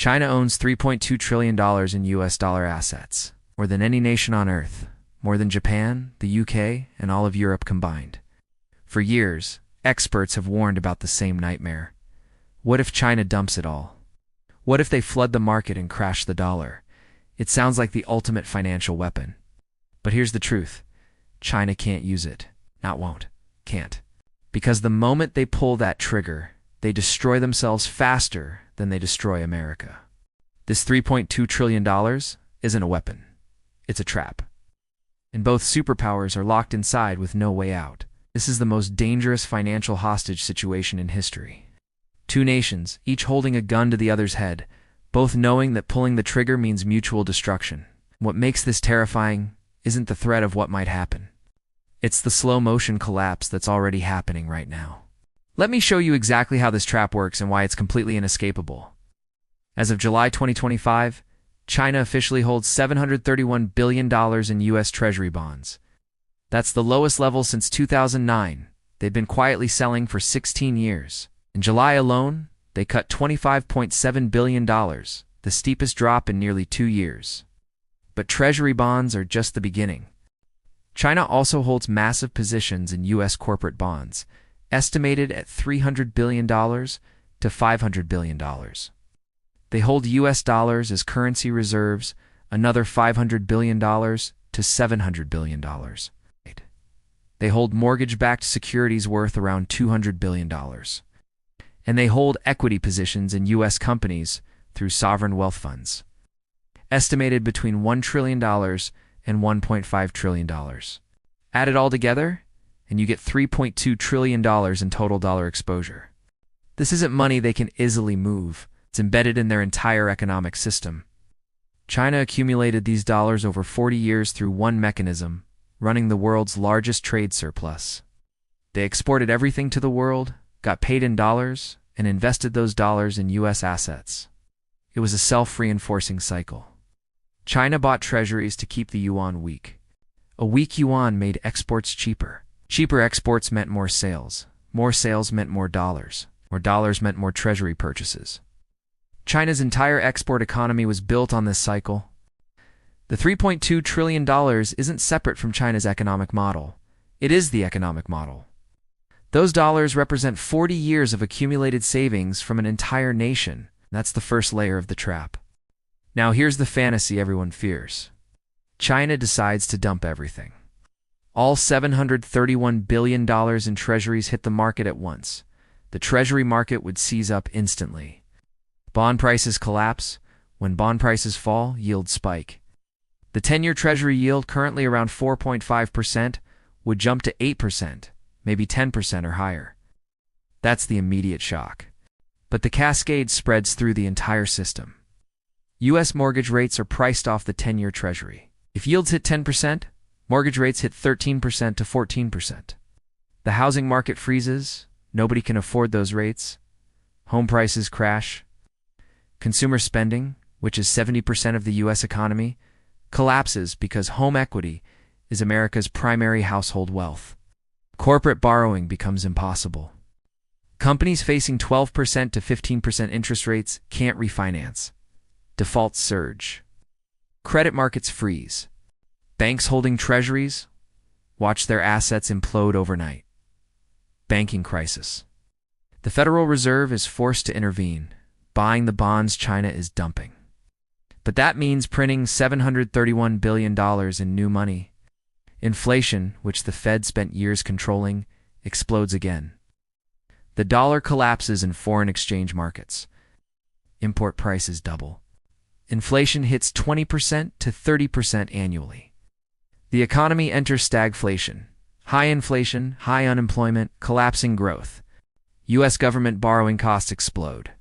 China owns $3.2 trillion in US dollar assets, more than any nation on Earth, more than Japan, the UK, and all of Europe combined. For years, experts have warned about the same nightmare. What if China dumps it all? What if they flood the market and crash the dollar? It sounds like the ultimate financial weapon. But here's the truth. China can't use it. Not won't. Can't. Because the moment they pull that trigger, they destroy themselves faster than they destroy America. This $3.2 trillion isn't a weapon. It's a trap. And both superpowers are locked inside with no way out. This is the most dangerous financial hostage situation in history. Two nations, each holding a gun to the other's head, both knowing that pulling the trigger means mutual destruction. What makes this terrifying isn't the threat of what might happen. It's the slow-motion collapse that's already happening right now. Let me show you exactly how this trap works and why it's completely inescapable. As of July 2025, China officially holds $731 billion in U.S. Treasury bonds. That's the lowest level since 2009. They've been quietly selling for 16 years. In July alone, they cut $25.7 billion, the steepest drop in nearly 2 years. But Treasury bonds are just the beginning. China also holds massive positions in U.S. corporate bonds, estimated at $300 billion to $500 billion. They hold U.S. dollars as currency reserves, another $500 billion to $700 billion. They hold mortgage-backed securities worth around $200 billion. And they hold equity positions in U.S. companies through sovereign wealth funds, estimated between $1 trillion and $1.5 trillion. Add it all together, and you get $3.2 trillion in total dollar exposure. This isn't money they can easily move. It's embedded in their entire economic system. China accumulated these dollars over 40 years through one mechanism, running the world's largest trade surplus. They exported everything to the world, got paid in dollars, and invested those dollars in U.S. assets. It was a self-reinforcing cycle. China bought treasuries to keep the yuan weak. A weak yuan made exports cheaper. Cheaper exports meant more sales. More sales meant more dollars. More dollars meant more treasury purchases. China's entire export economy was built on this cycle. The $3.2 trillion isn't separate from China's economic model. It is the economic model. Those dollars represent 40 years of accumulated savings from an entire nation. That's the first layer of the trap. Now here's the fantasy everyone fears. China decides to dump everything. All $731 billion in treasuries hit the market at once. The treasury market would seize up instantly. Bond prices collapse. When bond prices fall, yields spike. The 10-year treasury yield, currently around 4.5%, would jump to 8%, maybe 10% or higher. That's the immediate shock. But the cascade spreads through the entire system. U.S. mortgage rates are priced off the 10-year treasury. If yields hit 10%, mortgage rates hit 13% to 14%. The housing market freezes. Nobody can afford those rates. Home prices crash. Consumer spending, which is 70% of the U.S. economy, collapses because home equity is America's primary household wealth. Corporate borrowing becomes impossible. Companies facing 12% to 15% interest rates can't refinance. Defaults surge. Credit markets freeze. Banks holding treasuries watch their assets implode overnight. Banking crisis. The Federal Reserve is forced to intervene, buying the bonds China is dumping. But that means printing $731 billion in new money. Inflation, which the Fed spent years controlling, explodes again. The dollar collapses in foreign exchange markets. Import prices double. Inflation hits 20% to 30% annually. The economy enters stagflation. High inflation, high unemployment, collapsing growth. U.S. government borrowing costs explode.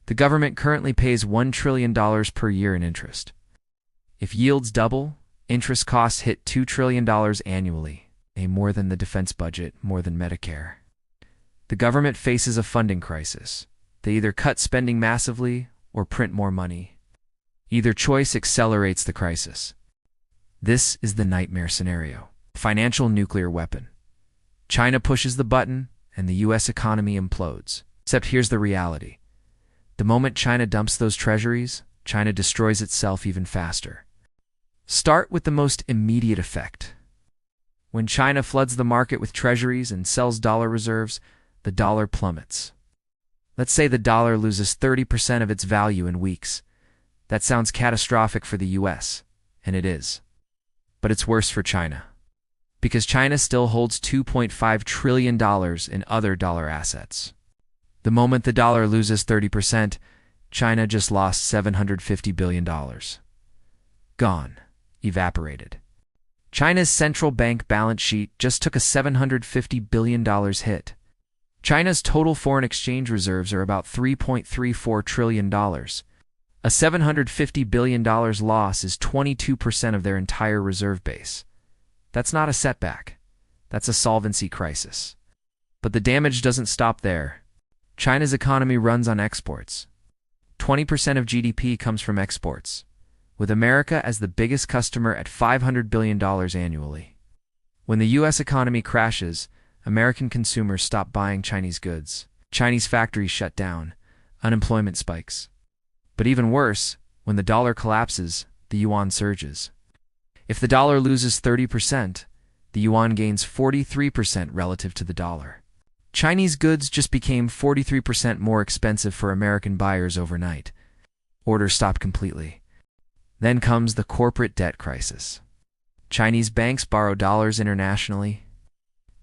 The government currently pays $1 trillion per year in interest. If yields double, interest costs hit $2 trillion annually, more than the defense budget, more than Medicare. The government faces a funding crisis. They either cut spending massively or print more money. Either choice accelerates the crisis. This is the nightmare scenario. Financial nuclear weapon. China pushes the button and the U.S. economy implodes. Except here's the reality. The moment China dumps those treasuries, China destroys itself even faster. Start with the most immediate effect. When China floods the market with treasuries and sells dollar reserves, the dollar plummets. Let's say the dollar loses 30% of its value in weeks. That sounds catastrophic for the US, and it is. But it's worse for China. Because China still holds $2.5 trillion in other dollar assets. The moment the dollar loses 30%, China just lost $750 billion. Gone. Evaporated. China's central bank balance sheet just took a $750 billion hit. China's total foreign exchange reserves are about $3.34 trillion. A $750 billion loss is 22% of their entire reserve base. That's not a setback. That's a solvency crisis. But the damage doesn't stop there. China's economy runs on exports. 20% of GDP comes from exports, with America as the biggest customer at $500 billion annually. When the US economy crashes, American consumers stop buying Chinese goods. Chinese factories shut down. Unemployment spikes. But even worse, when the dollar collapses, the yuan surges. If the dollar loses 30%, the yuan gains 43% relative to the dollar. Chinese goods just became 43% more expensive for American buyers overnight. Orders stopped completely. Then comes the corporate debt crisis. Chinese banks borrow dollars internationally.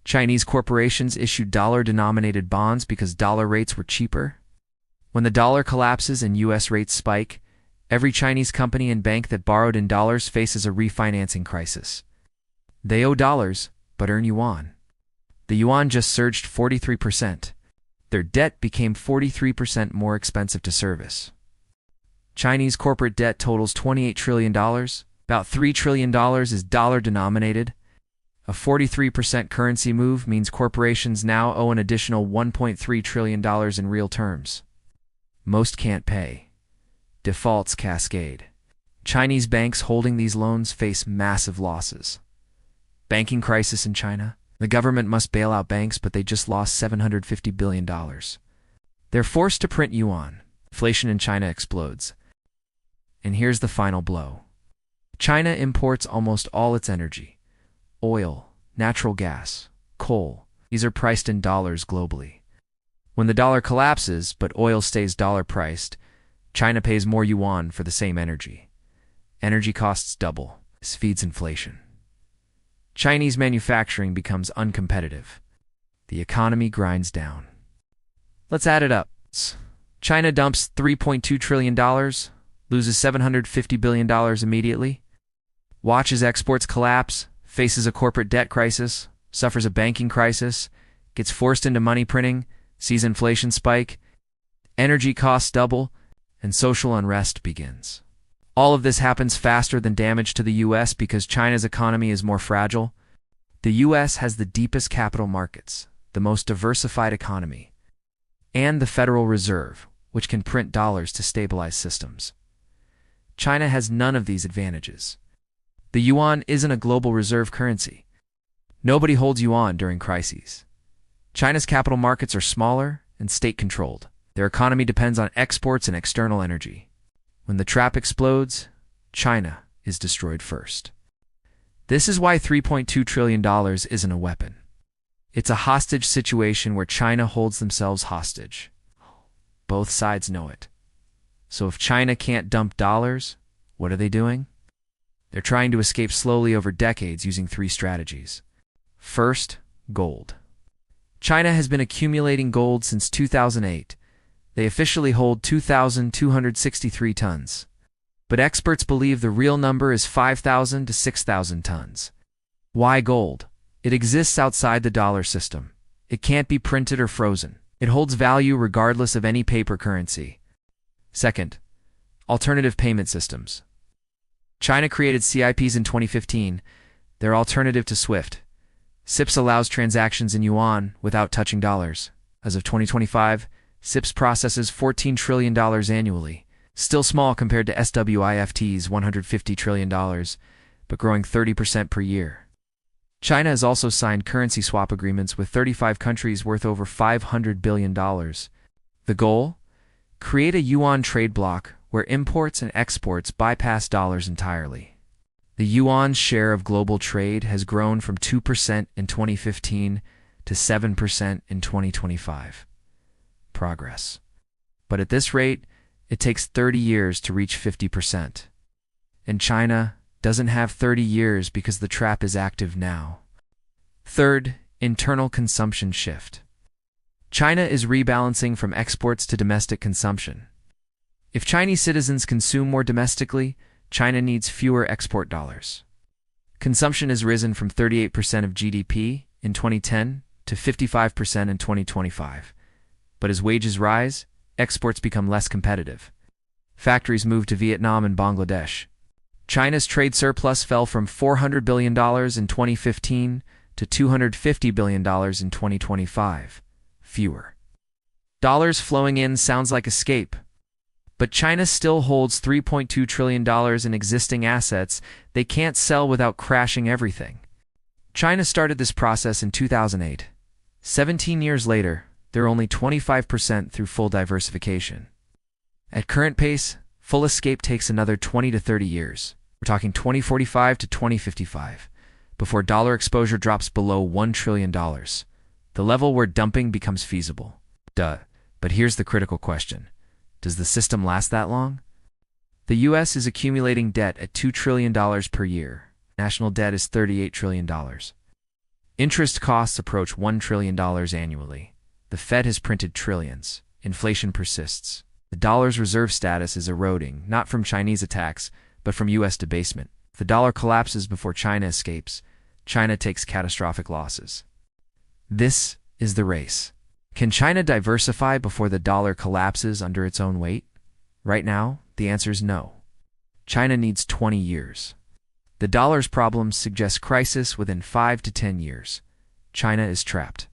Chinese corporations issued dollar-denominated bonds because dollar rates were cheaper. When the dollar collapses and US rates spike, every Chinese company and bank that borrowed in dollars faces a refinancing crisis. They owe dollars, but earn yuan. The yuan just surged 43%. Their debt became 43% more expensive to service. Chinese corporate debt totals $28 trillion. About $3 trillion is dollar-denominated. A 43% currency move means corporations now owe an additional $1.3 trillion in real terms. Most can't pay. Defaults cascade. Chinese banks holding these loans face massive losses. Banking crisis in China. The government must bail out banks, but they just lost $750 billion. They're forced to print yuan. Inflation in China explodes. And here's the final blow. China imports almost all its energy. Oil, natural gas, coal. These are priced in dollars globally. When the dollar collapses, but oil stays dollar-priced, China pays more yuan for the same energy. Energy costs double. This feeds inflation. Chinese manufacturing becomes uncompetitive. The economy grinds down. Let's add it up. China dumps $3.2 trillion, loses $750 billion immediately, watches exports collapse, faces a corporate debt crisis, suffers a banking crisis, gets forced into money printing, sees inflation spike, energy costs double, and social unrest begins. All of this happens faster than damage to the US because China's economy is more fragile. The US has the deepest capital markets, the most diversified economy, and the Federal Reserve, which can print dollars to stabilize systems. China has none of these advantages. The yuan isn't a global reserve currency. Nobody holds yuan during crises. China's capital markets are smaller and state-controlled. Their economy depends on exports and external energy. When the trap explodes, China is destroyed first. This is why $3.2 trillion isn't a weapon. It's a hostage situation where China holds themselves hostage. Both sides know it. So if China can't dump dollars, what are they doing? They're trying to escape slowly over decades using three strategies. First, gold. China has been accumulating gold since 2008. They officially hold 2,263 tons. But experts believe the real number is 5,000 to 6,000 tons. Why gold? It exists outside the dollar system. It can't be printed or frozen. It holds value regardless of any paper currency. Second, alternative payment systems. China created CIPs in 2015. They're alternative to SWIFT. CIPS allows transactions in yuan without touching dollars. As of 2025, CIPS processes $14 trillion annually, still small compared to SWIFT's $150 trillion, but growing 30% per year. China has also signed currency swap agreements with 35 countries worth over $500 billion. The goal? Create a yuan trade bloc where imports and exports bypass dollars entirely. The yuan's share of global trade has grown from 2% in 2015 to 7% in 2025. Progress. But at this rate, it takes 30 years to reach 50%. And China doesn't have 30 years because the trap is active now. Third, internal consumption shift. China is rebalancing from exports to domestic consumption. If Chinese citizens consume more domestically, China needs fewer export dollars. Consumption has risen from 38% of GDP in 2010 to 55% in 2025. But as wages rise, exports become less competitive. Factories move to Vietnam and Bangladesh. China's trade surplus fell from $400 billion in 2015 to $250 billion in 2025. Fewer dollars flowing in sounds like escape. But China still holds $3.2 trillion in existing assets they can't sell without crashing everything. China started this process in 2008. 17 years later, they're only 25% through full diversification. At current pace, full escape takes another 20 to 30 years. We're talking 2045 to 2055, before dollar exposure drops below $1 trillion. The level where dumping becomes feasible. But here's the critical question. Does the system last that long? The U.S. is accumulating debt at $2 trillion per year. National debt is $38 trillion. Interest costs approach $1 trillion annually. The Fed has printed trillions. Inflation persists. The dollar's reserve status is eroding, not from Chinese attacks, but from U.S. debasement. If the dollar collapses before China escapes, China takes catastrophic losses. This is the race. Can China diversify before the dollar collapses under its own weight? Right now, the answer is no. China needs 20 years. The dollar's problems suggest crisis within 5 to 10 years. China is trapped.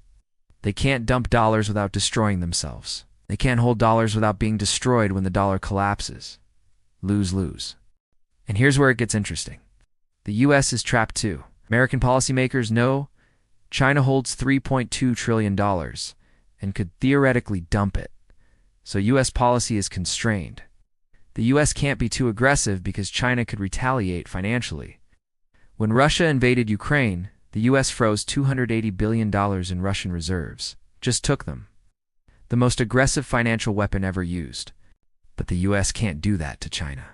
They can't dump dollars without destroying themselves. They can't hold dollars without being destroyed when the dollar collapses. Lose-lose. And here's where it gets interesting. The U.S. is trapped too. American policymakers know China holds $3.2 trillion and could theoretically dump it. So U.S. policy is constrained. The U.S. can't be too aggressive because China could retaliate financially. When Russia invaded Ukraine, the U.S. froze $280 billion in Russian reserves. Just took them. The most aggressive financial weapon ever used. But the U.S. can't do that to China.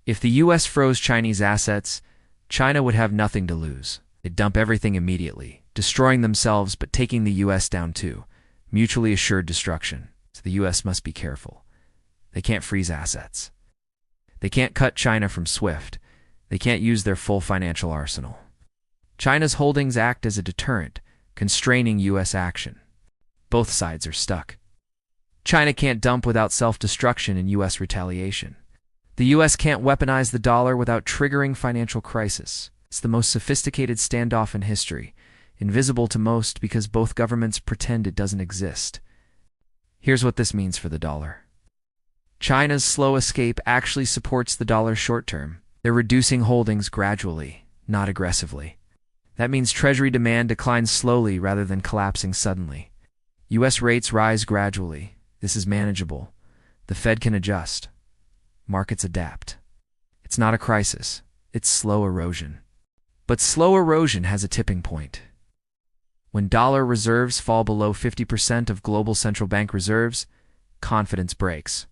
If the U.S. froze Chinese assets, China would have nothing to lose. They'd dump everything immediately, destroying themselves but taking the U.S. down too. Mutually assured destruction. So the U.S. must be careful. They can't freeze assets. They can't cut China from SWIFT. They can't use their full financial arsenal. China's holdings act as a deterrent, constraining U.S. action. Both sides are stuck. China can't dump without self-destruction and U.S. retaliation. The U.S. can't weaponize the dollar without triggering financial crisis. It's the most sophisticated standoff in history, invisible to most because both governments pretend it doesn't exist. Here's what this means for the dollar. China's slow escape actually supports the dollar short-term. They're reducing holdings gradually, not aggressively. That means Treasury demand declines slowly rather than collapsing suddenly. U.S. rates rise gradually. This is manageable. The Fed can adjust. Markets adapt. It's not a crisis. It's slow erosion. But slow erosion has a tipping point. When dollar reserves fall below 50% of global central bank reserves, confidence breaks.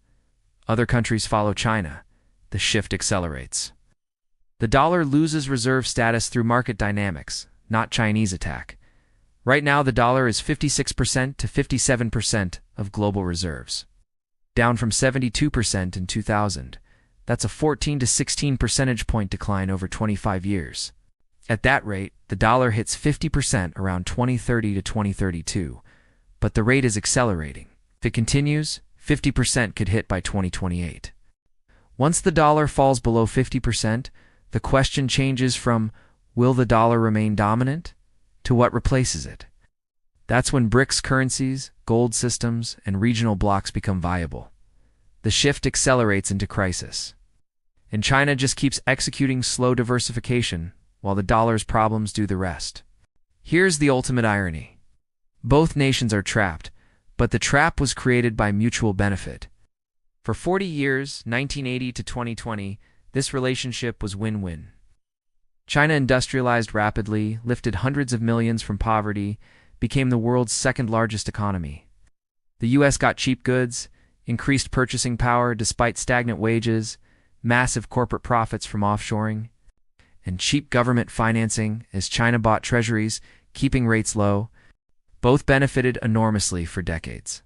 Other countries follow China. The shift accelerates. The dollar loses reserve status through market dynamics, not Chinese attack. Right now, the dollar is 56% to 57% of global reserves. Down from 72% in 2000. That's a 14 to 16 percentage point decline over 25 years. At that rate, the dollar hits 50% around 2030 to 2032. But the rate is accelerating. If it continues, 50% could hit by 2028. Once the dollar falls below 50%, the question changes from, will the dollar remain dominant, to what replaces it? That's when BRICS currencies, gold systems, and regional blocs become viable. The shift accelerates into crisis. And China just keeps executing slow diversification, while the dollar's problems do the rest. Here's the ultimate irony. Both nations are trapped, but the trap was created by mutual benefit. For 40 years, 1980 to 2020, this relationship was win-win. China industrialized rapidly, lifted hundreds of millions from poverty, became the world's second-largest economy. The U.S. got cheap goods, increased purchasing power despite stagnant wages, massive corporate profits from offshoring, and cheap government financing as China bought treasuries, keeping rates low. Both benefited enormously for decades.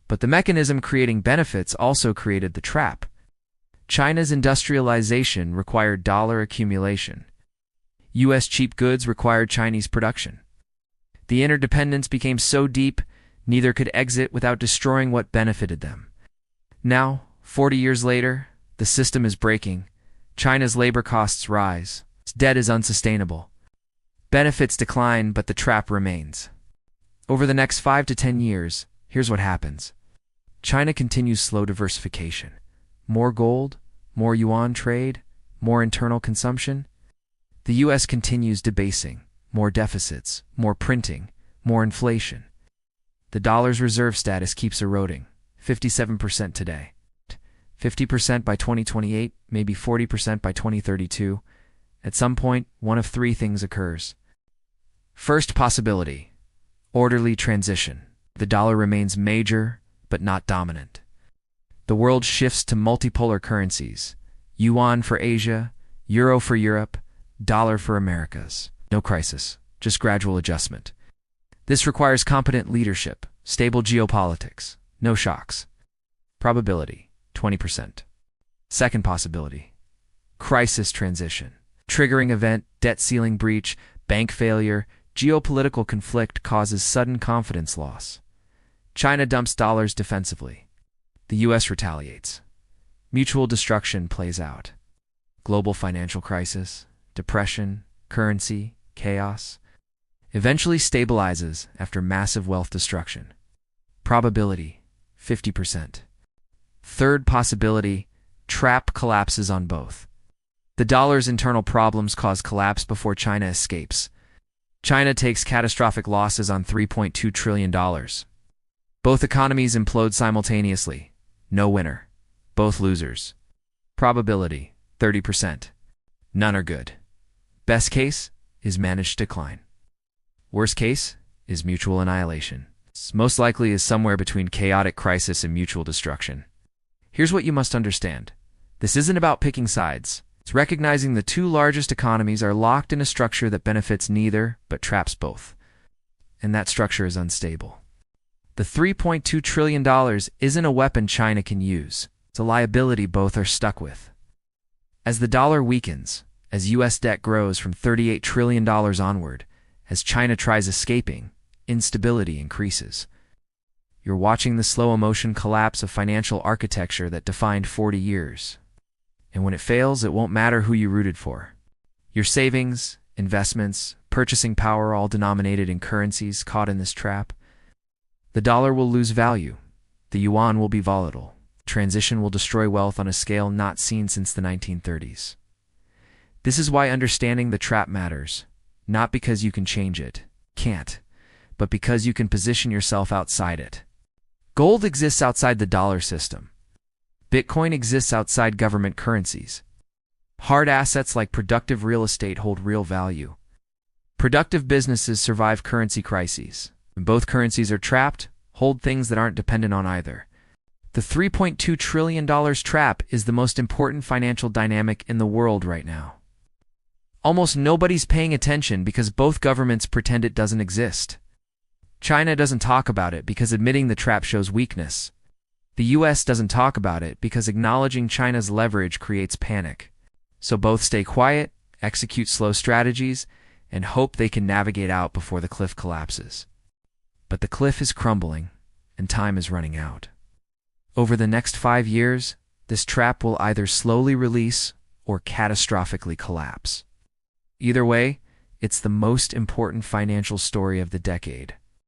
But the mechanism creating benefits also created the trap. China's industrialization required dollar accumulation. U.S. cheap goods required Chinese production. The interdependence became so deep, neither could exit without destroying what benefited them. Now, 40 years later, the system is breaking. China's labor costs rise. Its debt is unsustainable. Benefits decline, but the trap remains. Over the next 5 to 10 years, here's what happens. China continues slow diversification. More gold, more yuan trade, more internal consumption. The U.S. continues debasing. More deficits, more printing, more inflation. The dollar's reserve status keeps eroding. 57% today. 50% by 2028, maybe 40% by 2032. At some point, one of three things occurs. First possibility, orderly transition. The dollar remains major, but not dominant. The world shifts to multipolar currencies. Yuan for Asia, euro for Europe, dollar for Americas. No crisis, just gradual adjustment. This requires competent leadership, stable geopolitics, no shocks. Probability, 20%. Second possibility, crisis transition. Triggering event, debt ceiling breach, bank failure, geopolitical conflict causes sudden confidence loss. China dumps dollars defensively. The U.S. retaliates. Mutual destruction plays out. Global financial crisis, depression, currency, chaos. Eventually stabilizes after massive wealth destruction. Probability, 50%. Third possibility, trap collapses on both. The dollar's internal problems cause collapse before China escapes. China takes catastrophic losses on $3.2 trillion. Both economies implode simultaneously. No winner. Both losers. Probability, 30%. None are good. Best case is managed decline. Worst case is mutual annihilation. Most likely is somewhere between chaotic crisis and mutual destruction. Here's what you must understand. This isn't about picking sides. It's recognizing the two largest economies are locked in a structure that benefits neither, but traps both. And that structure is unstable. The $3.2 trillion isn't a weapon China can use. It's a liability both are stuck with. As the dollar weakens, as U.S. debt grows from $38 trillion onward, as China tries escaping, instability increases. You're watching the slow-motion collapse of financial architecture that defined 40 years. And when it fails, it won't matter who you rooted for. Your savings, investments, purchasing power all denominated in currencies caught in this trap. The dollar will lose value. The yuan will be volatile. Transition will destroy wealth on a scale not seen since the 1930s. This is why understanding the trap matters. Not because you can change it. Can't. But because you can position yourself outside it. Gold exists outside the dollar system. Bitcoin exists outside government currencies. Hard assets like productive real estate hold real value. Productive businesses survive currency crises. When both currencies are trapped, hold things that aren't dependent on either. The $3.2 trillion trap is the most important financial dynamic in the world right now. Almost nobody's paying attention because both governments pretend it doesn't exist. China doesn't talk about it because admitting the trap shows weakness. The U.S. doesn't talk about it because acknowledging China's leverage creates panic. So both stay quiet, execute slow strategies, and hope they can navigate out before the cliff collapses. But the cliff is crumbling, and time is running out. Over the next 5 years, this trap will either slowly release or catastrophically collapse. Either way, it's the most important financial story of the decade.